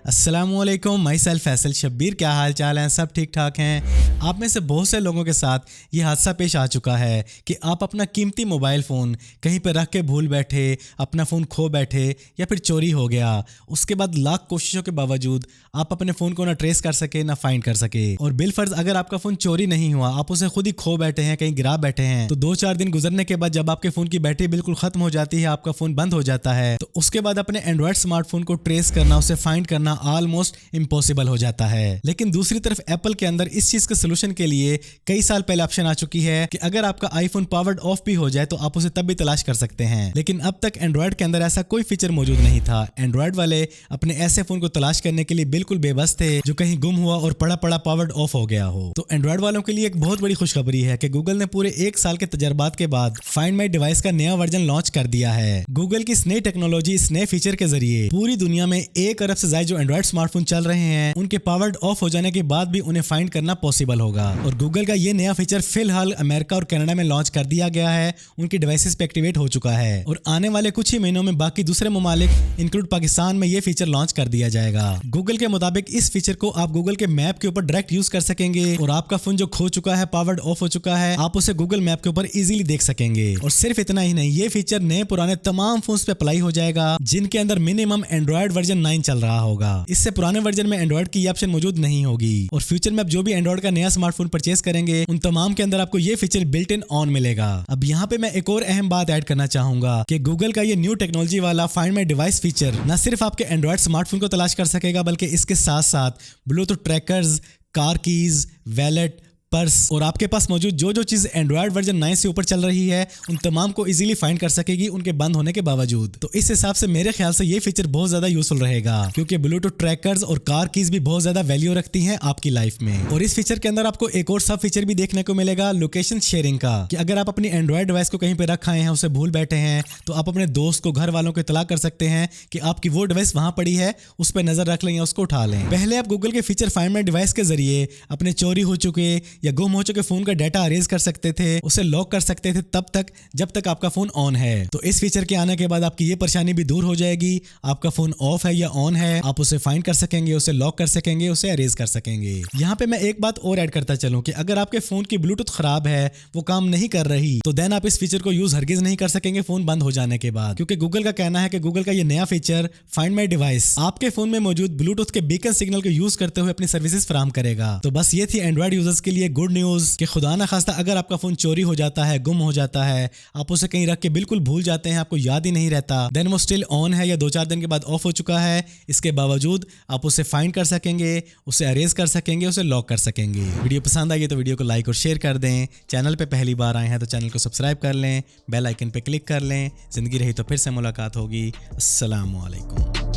अस्सलामुअलैकुम, my self Faisal Shabbir. क्या हाल चाल हैं? सब ठीक ठाक हैं? आप में से बहुत से लोगों के साथ ये हादसा पेश आ चुका है कि आप अपना कीमती मोबाइल फ़ोन कहीं पर रख के भूल बैठे, अपना फ़ोन खो बैठे या फिर चोरी हो गया। उसके बाद लाख कोशिशों के बावजूद आप अपने फ़ोन को ना ट्रेस कर सके ना फाइंड कर सके। और बिलफर्ज अगर आपका फ़ोन चोरी नहीं हुआ, आप उसे खुद ही खो बैठे हैं, कहीं गिरा बैठे हैं, तो 2-4 दिन गुजरने के बाद जब आपके फ़ोन की बैटरी बिल्कुल ख़त्म हो जाती है, आपका फ़ोन बंद हो जाता है, तो उसके बाद अपने एंड्रॉयड स्मार्टफोन को ट्रेस करना, उसे फाइंड करना ऑलमोस्ट इम्पॉसिबल हो जाता है। लेकिन दूसरी तरफ एप्पल के अंदर इस चीज के सोल्यूशन के लिए कई साल पहले ऑप्शन आ चुकी है कि अगर आपका आईफोन पावर्ड ऑफ भी हो जाए तो आप उसे तब भी तलाश कर सकते हैं। लेकिन अब तक एंड्रॉयड के अंदर ऐसा कोई फीचर मौजूद नहीं था। एंड्रॉयड वाले अपने ऐसे फोन को तलाश करने के लिए बिल्कुल बेबस थे जो कहीं गुम हुआ और पड़ा पड़ा पावर्ड ऑफ हो गया हो। तो एंड्रॉयड वालों के लिए एक बहुत बड़ी खुशखबरी है कि गूगल ने पूरे 1 साल के तजर्बात के बाद फाइंड माई डिवाइस का नया वर्जन लॉन्च कर दिया है। गूगल की इस नई टेक्नोलॉजी, इस नए फीचर के जरिए पूरी दुनिया में 1 अरब से ज्यादा जो एंड्रॉयड स्मार्टफोन चल रहे हैं उनके पावर्ड ऑफ हो जाने के बाद भी उन्हें फाइंड करना पॉसिबल होगा। और गूगल का ये नया फीचर फिलहाल अमेरिका और कनाडा में लॉन्च कर दिया गया है, उनकी डिवाइसेस पे एक्टिवेट हो चुका है और आने वाले कुछ ही महीनों में बाकी दूसरे ममालिक इंक्लूड पाकिस्तान में ये फीचर लॉन्च कर दिया जाएगा। गूगल के मुताबिक इस फीचर को आप गूगल के मैप के ऊपर डायरेक्ट यूज कर सकेंगे और आपका फोन जो खो चुका है, पावर्ड ऑफ हो चुका है, आप उसे गूगल मैप के ऊपर इजीली देख सकेंगे। और सिर्फ इतना ही नहीं, ये फीचर नए पुराने तमाम फोन्स पे अप्लाई हो जाएगा जिनके अंदर मिनिमम एंड्रॉयड वर्जन 9 चल रहा होगा। इससे पुराने वर्जन में एंड्रॉयड की ऑप्शन मौजूद नहीं होगी। और फ्यूचर में आप जो भी एंड्रॉयड का नया स्मार्टफोन परचेस करेंगे उन तमाम के अंदर आपको ये फीचर बिल्ट इन ऑन मिलेगा। अब यहाँ पे मैं एक और अहम बात ऐड करना चाहूंगा कि गूगल का ये न्यू टेक्नोलॉजी वाला फाइंड माई डिवाइस फीचर न सिर्फ आपके एंड्रॉयड स्मार्टफोन को तलाश कर सकेगा बल्कि इसके साथ साथ Bluetooth trackers, car keys, wallet, purse और आपके पास मौजूद जो चीज एंड्रॉयड वर्जन 9 से ऊपर चल रही है उन तमाम को इजीली फाइंड कर सकेगी उनके बंद होने के बावजूद। तो इस हिसाब से मेरे ख्याल से ये फीचर बहुत ज्यादा यूजफुल रहेगा क्योंकि ब्लूटूथ ट्रैकर्स और कार कीज भी बहुत ज्यादा वैल्यू रखती हैं आपकी लाइफ में। और इस फीचर के अंदर आपको एक और सब फीचर भी देखने को मिलेगा, लोकेशन शेयरिंग का, कि अगर आप अपनी एंड्रॉयड डिवाइस को कहीं पे रख आए हैं, उसे भूल बैठे हैं, तो आप अपने दोस्त को, घर वालों को इत्तला कर सकते हैं कि आपकी वो डिवाइस वहां पड़ी है, उस पर नजर रख लें या उसको उठा लें। पहले आप गूगल के फीचर फाइंड माई डिवाइस के जरिए अपने चोरी हो चुके या गुम हो चुके फोन का डाटा अरेज कर सकते थे, उसे लॉक कर सकते थे तब तक जब तक आपका फोन ऑन है। तो इस फीचर के आने के बाद आपकी ये परेशानी भी दूर हो जाएगी। आपका फोन ऑफ है या ऑन है, आप उसे फाइंड कर सकेंगे, उसे लॉक कर सकेंगे, उसे अरेज कर सकेंगे। यहाँ पे मैं एक बात और ऐड करता चलूं कि अगर आपके फोन की ब्लूटूथ खराब है, वो काम नहीं कर रही, तो देन आप इस फीचर को यूज हरगिज नहीं कर सकेंगे फोन बंद हो जाने के बाद, क्योंकि गूगल का कहना है कि गूगल का ये नया फीचर फाइंड माई डिवाइस आपके फोन में मौजूद ब्लूटूथ के बीकन सिग्नल को यूज करते हुए अपनी सर्विसेज फराहम करेगा। तो बस ये थी एंड्रॉयड यूजर्स के लिए गुड न्यूज कि खुदा ना खास्ता अगर आपका फोन चोरी हो जाता है, गुम हो जाता है, आप उसे कहीं रख के बिल्कुल भूल जाते हैं, आपको याद ही नहीं रहता, देन वो स्टिल ऑन है या 2-4 दिन के बाद ऑफ हो चुका है, इसके बावजूद आप उसे फाइंड कर सकेंगे, उसे अरेज कर सकेंगे, उसे लॉक कर सकेंगे। वीडियो पसंद आई तो वीडियो को लाइक और शेयर कर दें। चैनल पे पहली बार आए हैं तो चैनल को सब्सक्राइब कर लें, बेल आइकन पे क्लिक कर लें। जिंदगी रही तो फिर से मुलाकात होगी। अस्सलाम वालेकुम।